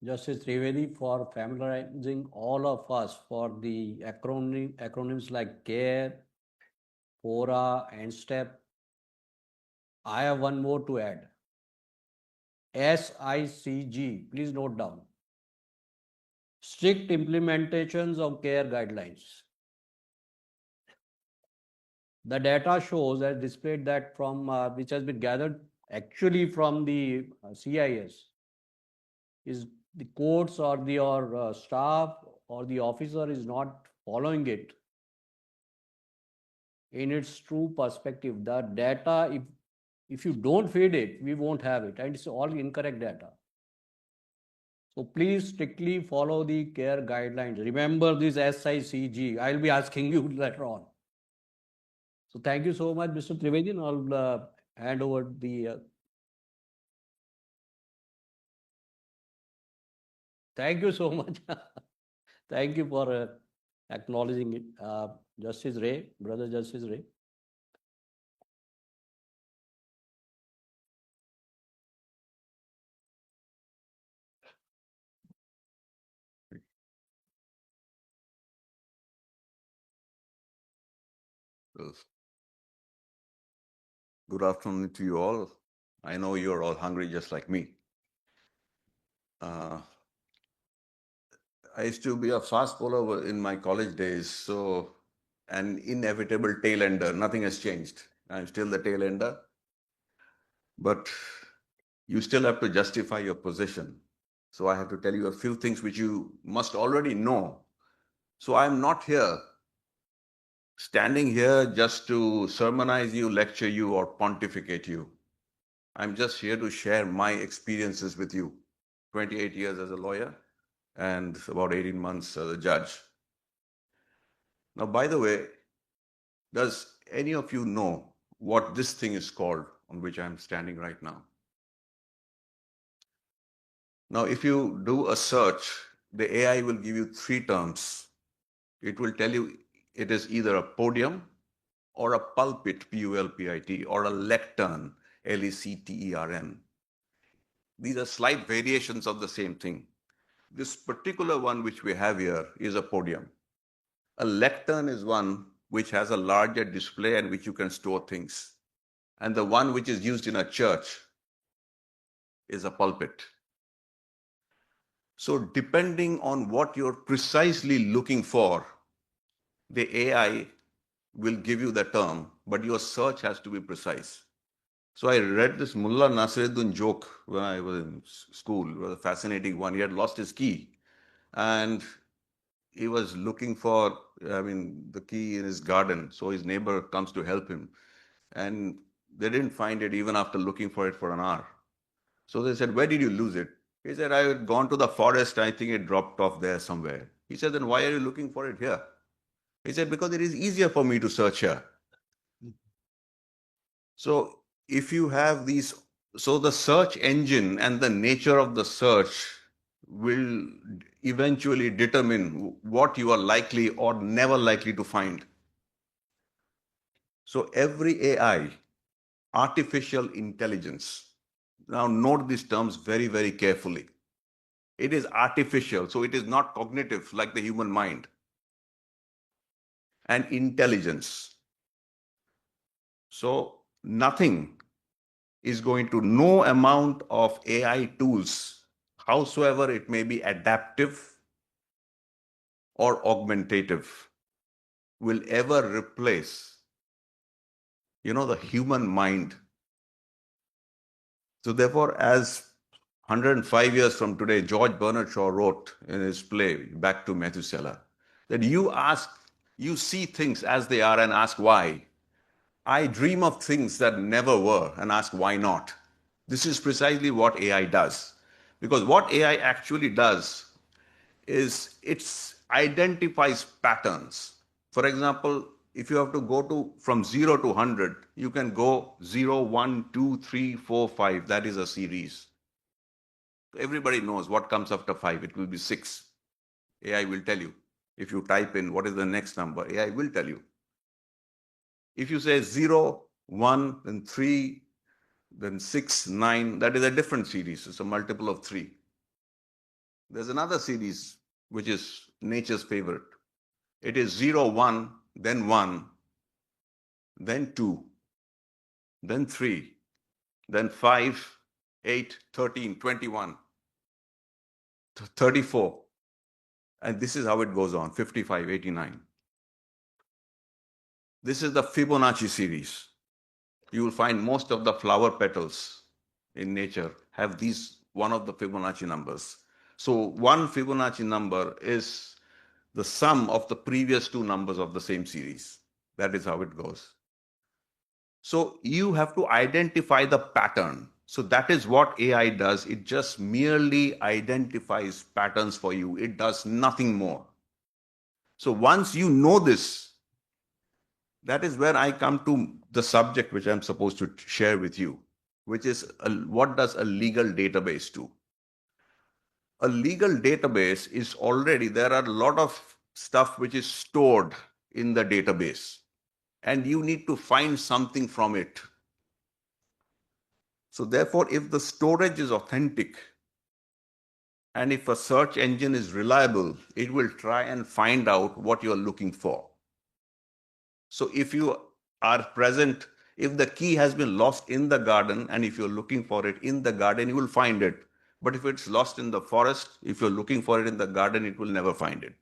Justice Trivedi, for familiarizing all of us for the acronyms like CARE, PORA, and STEP. I have one more to add. SICG, please note down. Strict implementations of CARE guidelines. The data shows as displayed that from which has been gathered actually from the CIS is the courts or the or staff or the officer is not following it in its true perspective. The data, if you don't feed it, we won't have it, and it's all incorrect data. So please strictly follow the CARE guidelines. Remember this SICG. I'll be asking you later on. So thank you so much, Mr. Trivedi. I'll hand over the. Thank you so much. Thank you for acknowledging it, Justice Ray, Brother Justice Ray. Good afternoon to you all. I know you're all hungry just like me. I used to be a fast bowler in my college days, so an inevitable tail ender. Nothing has changed. I'm still the tail ender, but you still have to justify your position. So I have to tell you a few things which you must already know. So I'm not here standing here just to sermonize you, lecture you, or pontificate you. I'm just here to share my experiences with you. 28 years as a lawyer and about 18 months as a judge. Now, by the way, does any of you know what this thing is called on which I'm standing right now? Now, if you do a search, the AI will give you three terms. It will tell you it is either a podium or a pulpit, P-U-L-P-I-T, or a lectern, L-E-C-T-E-R-N. These are slight variations of the same thing. This particular one which we have here is a podium. A lectern is one which has a larger display and which you can store things. And the one which is used in a church is a pulpit. So depending on what you're precisely looking for, the AI will give you the term, but your search has to be precise. So I read this Mullah Nasiruddin joke when I was in school. It was a fascinating one. He had lost his key and he was looking for, the key in his garden. So his neighbor comes to help him. And they didn't find it even after looking for it for an hour. So they said, "Where did you lose it?" He said, "I had gone to the forest. I think it dropped off there somewhere." He said, "Then why are you looking for it here?" He said, "Because it is easier for me to search here." So if you have these, so the search engine and the nature of the search will eventually determine what you are likely or never likely to find. So every AI, artificial intelligence, now note these terms very, very carefully. It is artificial, so it is not cognitive like the human mind. And intelligence. So nothing is going to, no amount of AI tools, howsoever it may be adaptive or augmentative, will ever replace, the human mind. So therefore, as 105 years from today, George Bernard Shaw wrote in his play, Back to Methuselah, that you see things as they are and ask why. I dream of things that never were and ask why not. This is precisely what AI does. Because what AI actually does is it identifies patterns. For example, if you have to go to from 0 to 100, you can go 0, 1, 2, 3, 4, 5. That is a series. Everybody knows what comes after 5. It will be 6. AI will tell you. If you type in what is the next number, AI will tell you. If you say 0, 1, then 3, then 6, 9, that is a different series. It's a multiple of 3. There's another series which is nature's favorite. It is 0, 1, then 1, then 2, then 3, then 5, 8, 13, 21, 34. And this is how it goes on, 55, 89. This is the Fibonacci series. You will find most of the flower petals in nature have these, one of the Fibonacci numbers. So one Fibonacci number is the sum of the previous two numbers of the same series. That is how it goes. So you have to identify the pattern. So that is what AI does. It just merely identifies patterns for you. It does nothing more. So once you know this, that is where I come to the subject which I'm supposed to share with you, which is what does a legal database do? A legal database is already, there are a lot of stuff which is stored in the database, and you need to find something from it. So therefore, if the storage is authentic and if a search engine is reliable, it will try and find out what you're looking for. So if you are present, if the key has been lost in the garden and if you're looking for it in the garden, you will find it. But if it's lost in the forest, if you're looking for it in the garden, it will never find it.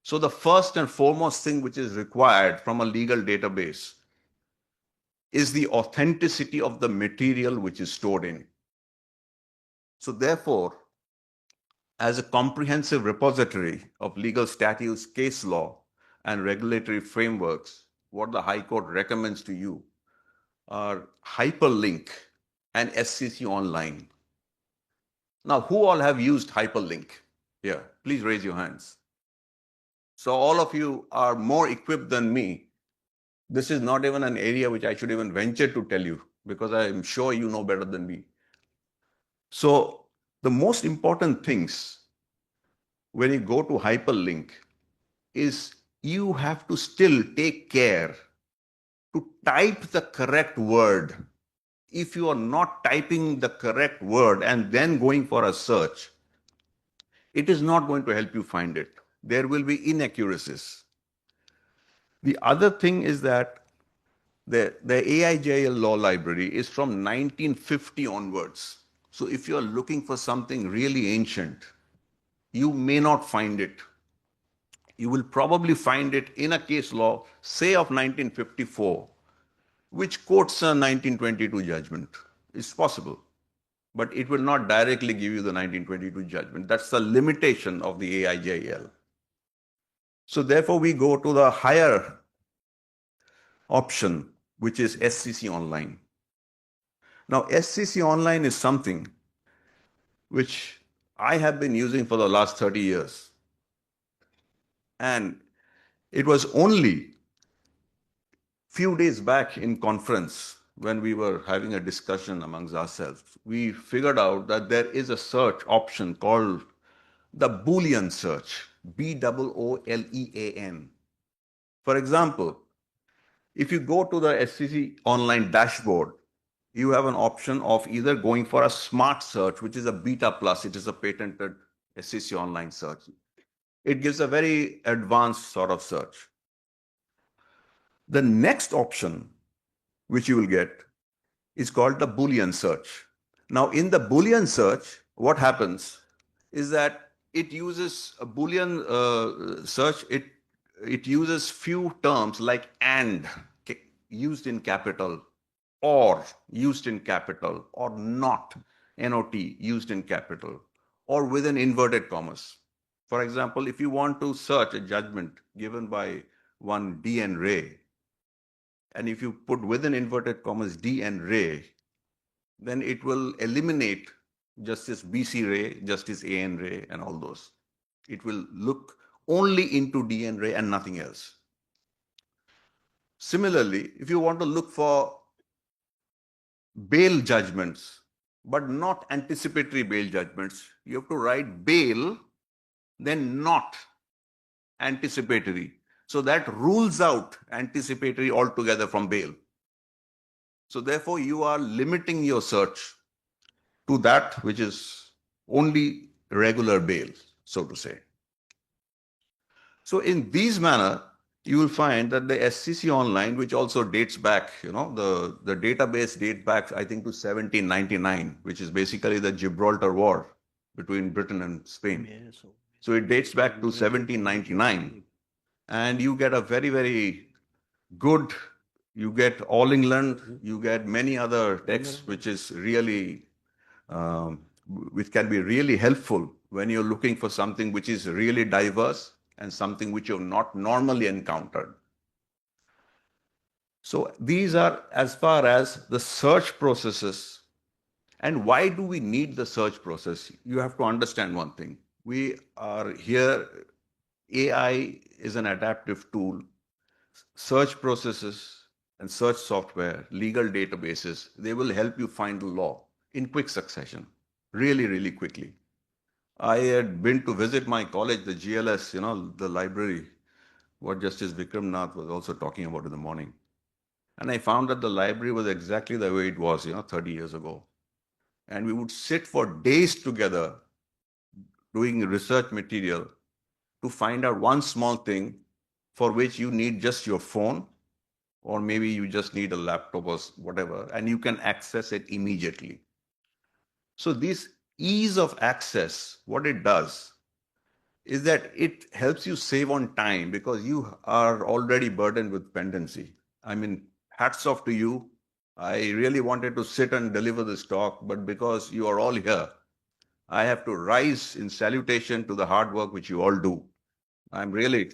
So the first and foremost thing which is required from a legal database is the authenticity of the material which is stored in. So therefore, as a comprehensive repository of legal statutes, case law, and regulatory frameworks, what the High Court recommends to you are Hyperlink and SCC Online. Now, who all have used Hyperlink? Here, please raise your hands. So all of you are more equipped than me. This is not even an area which I should even venture to tell you, because I am sure you know better than me. So the most important things when you go to Hyperlink is you have to still take care to type the correct word. If you are not typing the correct word and then going for a search, it is not going to help you find it. There will be inaccuracies. The other thing is that the AIJL law library is from 1950 onwards. So if you are looking for something really ancient, you may not find it. You will probably find it in a case law, say of 1954, which quotes a 1922 judgment. It's possible, but it will not directly give you the 1922 judgment. That's the limitation of the AIJL. So therefore, we go to the higher option, which is SCC Online. Now, SCC Online is something which I have been using for the last 30 years. And it was only few days back in conference when we were having a discussion amongst ourselves, we figured out that there is a search option called the Boolean search, Boolean. For example, if you go to the SCC Online dashboard, you have an option of either going for a smart search, which is a beta plus, it is a patented SCC Online search. It gives a very advanced sort of search. The next option which you will get is called the Boolean search. Now, in the Boolean search, what happens is that it uses a Boolean search. It uses few terms like and used in capital, or used in capital, or not, not used in capital, or with an inverted commas. For example, if you want to search a judgment given by one D.N. Ray, and if you put within inverted commas D.N. Ray, then it will eliminate Justice B.C. Ray, Justice A.N. Ray, and all those. It will look only into D.N. Ray and nothing else. Similarly, if you want to look for bail judgments, but not anticipatory bail judgments, you have to write bail, then not anticipatory. So that rules out anticipatory altogether from bail. So therefore, you are limiting your search to that which is only regular bail, so to say. So in these manner, you will find that the SCC Online, which also dates back, the database dates back, I think, to 1799, which is basically the Gibraltar War between Britain and Spain. So it dates back to 1799. And you get a very, very good, you get All England, you get many other texts, which is really, which can be really helpful when you're looking for something which is really diverse and something which you've not normally encountered. So these are as far as the search processes. And why do we need the search process? You have to understand one thing. We are here, AI is an adaptive tool. Search processes and search software, legal databases, they will help you find the law in quick succession, really, really quickly. I had been to visit my college, the GLS, the library, what Justice Vikram Nath was also talking about in the morning. And I found that the library was exactly the way it was, 30 years ago. And we would sit for days together doing research material to find out one small thing for which you need just your phone, or maybe you just need a laptop or whatever, and you can access it immediately. So this ease of access, what it does is that it helps you save on time because you are already burdened with pendency. I mean, hats off to you. I really wanted to sit and deliver this talk, but because you are all here, I have to rise in salutation to the hard work which you all do. I'm really,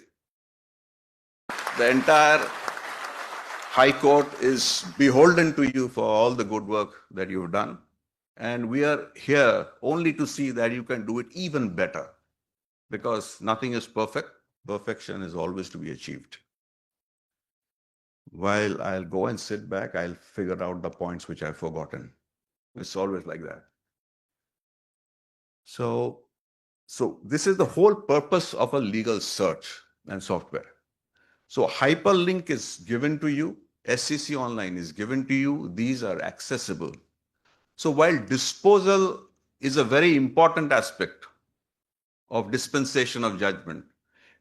the entire High Court is beholden to you for all the good work that you've done. And we are here only to see that you can do it even better, because nothing is perfect. Perfection is always to be achieved. While I'll go and sit back, I'll figure out the points which I've forgotten. It's always like that. So this is the whole purpose of a legal search and software. So hyperlink is given to you, SCC Online is given to you, these are accessible. So while disposal is a very important aspect of dispensation of judgment,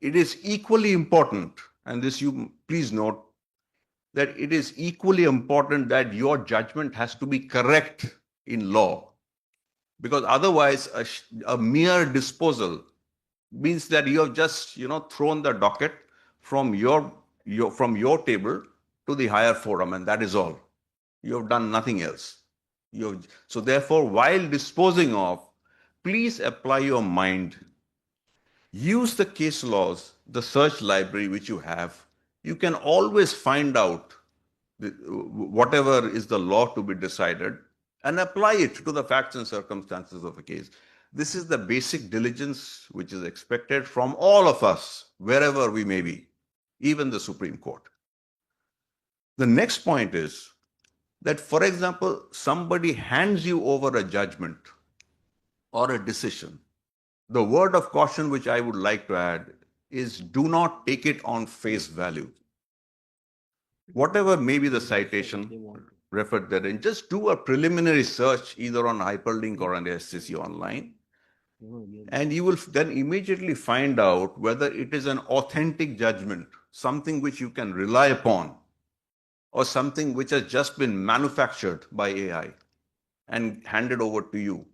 it is equally important, and this you please note, that it is equally important that your judgment has to be correct in law. Because otherwise, a mere disposal means that you have just thrown the docket from your table to the higher forum, and that is all. You have done nothing else. So therefore, while disposing of, please apply your mind. Use the case laws, the search library which you have. You can always find out whatever is the law to be decided and apply it to the facts and circumstances of a case. This is the basic diligence which is expected from all of us, wherever we may be, even the Supreme Court. The next point is that, for example, somebody hands you over a judgment or a decision. The word of caution which I would like to add is, do not take it on face value. Whatever may be the citation referred therein, just do a preliminary search either on hyperlink or on SCC Online, and you will then immediately find out whether it is an authentic judgment, something which you can rely upon, or something which has just been manufactured by AI and handed over to you.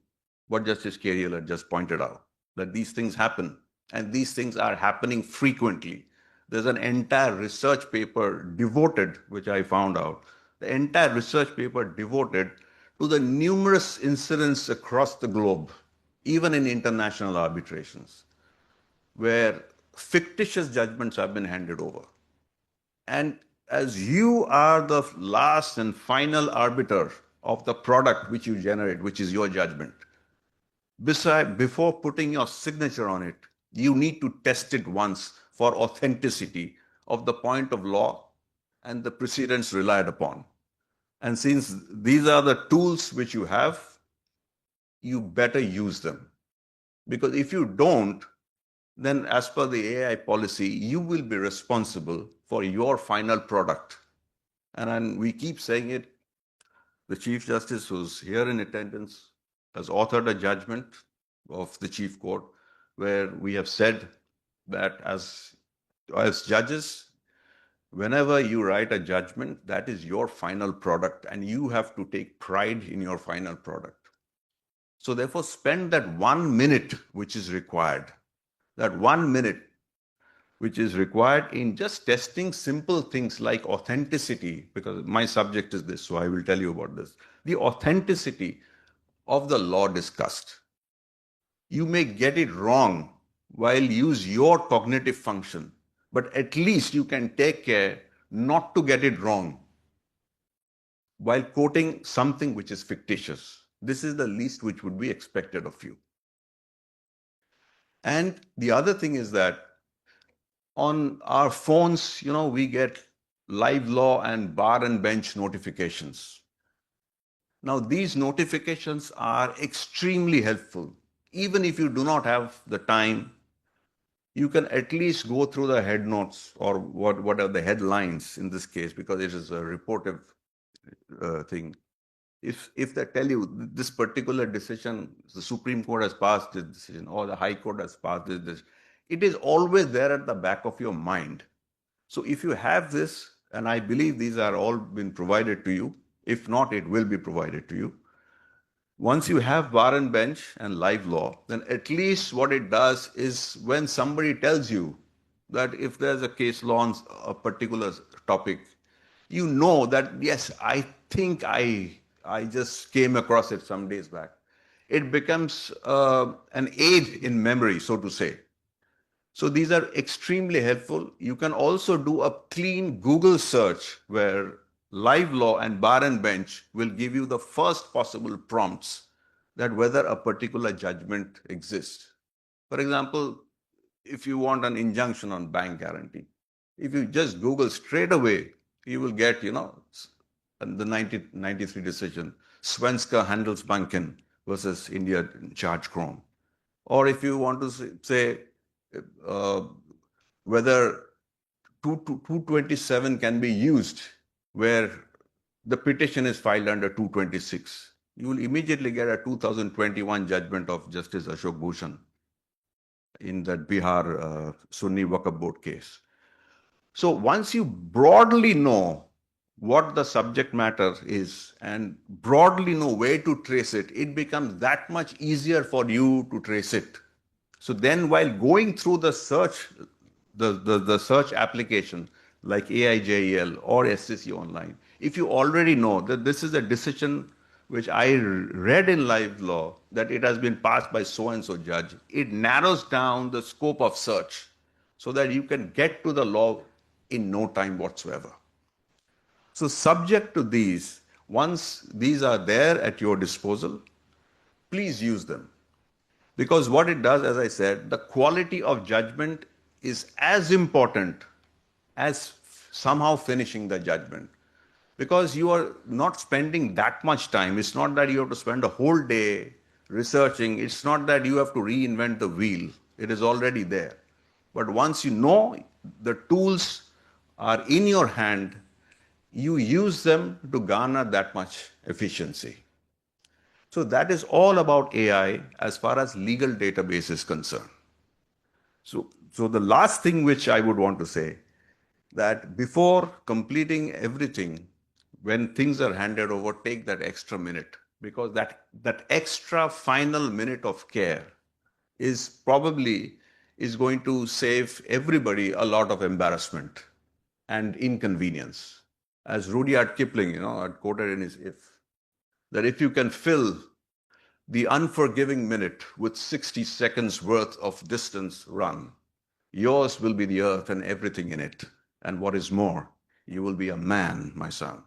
What Justice Kariel had just pointed out, that these things happen, and these things are happening frequently. There's an entire research paper devoted, which I found out, the entire research paper devoted to the numerous incidents across the globe, even in international arbitrations, where fictitious judgments have been handed over. And as you are the last and final arbiter of the product which you generate, which is your judgment, before putting your signature on it, you need to test it once for authenticity of the point of law and the precedents relied upon. And since these are the tools which you have, you better use them. Because if you don't, then as per the AI policy, you will be responsible for your final product. And we keep saying it, the Chief Justice, who's here in attendance, has authored a judgment. of the Chief Court, where we have said that as judges, whenever you write a judgment, that is your final product, and you have to take pride in your final product. So therefore, spend that 1 minute which is required, that 1 minute which is required in just testing simple things like authenticity, because my subject is this, so I will tell you about this. The authenticity of the law discussed. You may get it wrong while use your cognitive function, but at least you can take care not to get it wrong while quoting something which is fictitious. This is the least which would be expected of you. And the other thing is that on our phones, we get live law and bar and bench notifications. Now, these notifications are extremely helpful. Even if you do not have the time, you can at least go through the head notes or what are the headlines in this case, because it is a reportive thing. If they tell you this particular decision, the Supreme Court has passed this decision or the High Court has passed this, it is always there at the back of your mind. So if you have this, and I believe these are all been provided to you, if not, it will be provided to you. Once you have bar and bench and live law, then at least what it does is when somebody tells you that if there's a case law on a particular topic, you know that, yes, I think I just came across it some days back. It becomes an aid in memory, so to say. So these are extremely helpful. You can also do a clean Google search where live law and bar and bench will give you the first possible prompts that whether a particular judgment exists. For example, if you want an injunction on bank guarantee, if you just Google straight away, you will get, the 1993 decision, Svenska Handelsbanken versus India Charge Chrome. Or if you want to say whether 227 can be used where the petition is filed under 226, you will immediately get a 2021 judgment of Justice Ashok Bhushan in that Bihar Sunni Waqf Board case. So once you broadly know what the subject matter is and broadly know where to trace it, it becomes that much easier for you to trace it. So then while going through the search, the search application like AIJEL or SCC Online, if you already know that this is a decision which I read in live law, that it has been passed by so-and-so judge, it narrows down the scope of search so that you can get to the law in no time whatsoever. So subject to these, once these are there at your disposal, please use them. Because what it does, as I said, the quality of judgment is as important as somehow finishing the judgment. Because you are not spending that much time. It's not that you have to spend a whole day researching. It's not that you have to reinvent the wheel. It is already there. But once you know the tools are in your hand, you use them to garner that much efficiency. So that is all about AI as far as legal database is concerned. So the last thing which I would want to say, that before completing everything, when things are handed over, take that extra minute, because that extra final minute of care is going to save everybody a lot of embarrassment and inconvenience. As Rudyard Kipling, had quoted in his If, that if you can fill the unforgiving minute with 60 seconds worth of distance run, yours will be the earth and everything in it. And what is more, you will be a man, my son.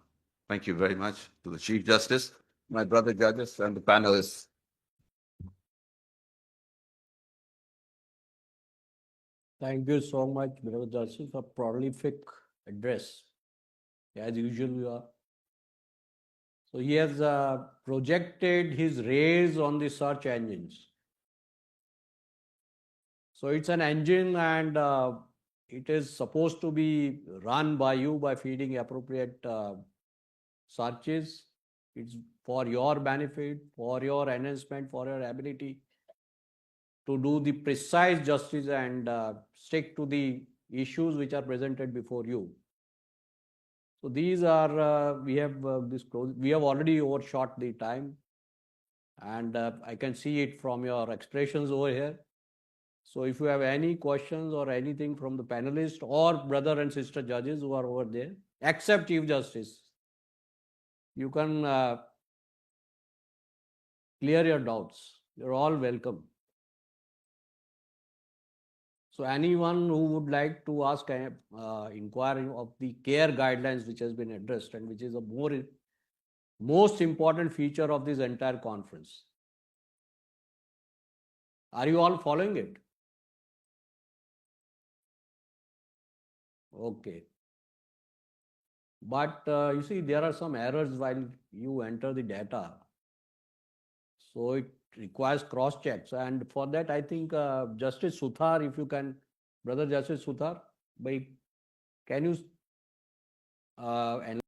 Thank you very much to the Chief Justice, my brother judges, and the panelists. Thank you so much, Brother Justice, for prolific address. As usual, you are. So he has projected his rays on the search engines. So it's an engine, and it is supposed to be run by you by feeding appropriate searches. It's for your benefit, for your enhancement, for your ability to do the precise justice and stick to the issues which are presented before you. So these are, we have disclosed, we have already overshot the time, and I can see it from your expressions over here. So if you have any questions or anything from the panelists or brother and sister judges who are over there, except Chief Justice, you can clear your doubts. You're all welcome. So anyone who would like to ask inquiry of the care guidelines which has been addressed and which is a most important feature of this entire conference. Are you all following it? Okay. But you see, there are some errors while you enter the data. So it requires cross checks. And for that, I think Justice Suthar, if you can, Brother Justice Suthar, can you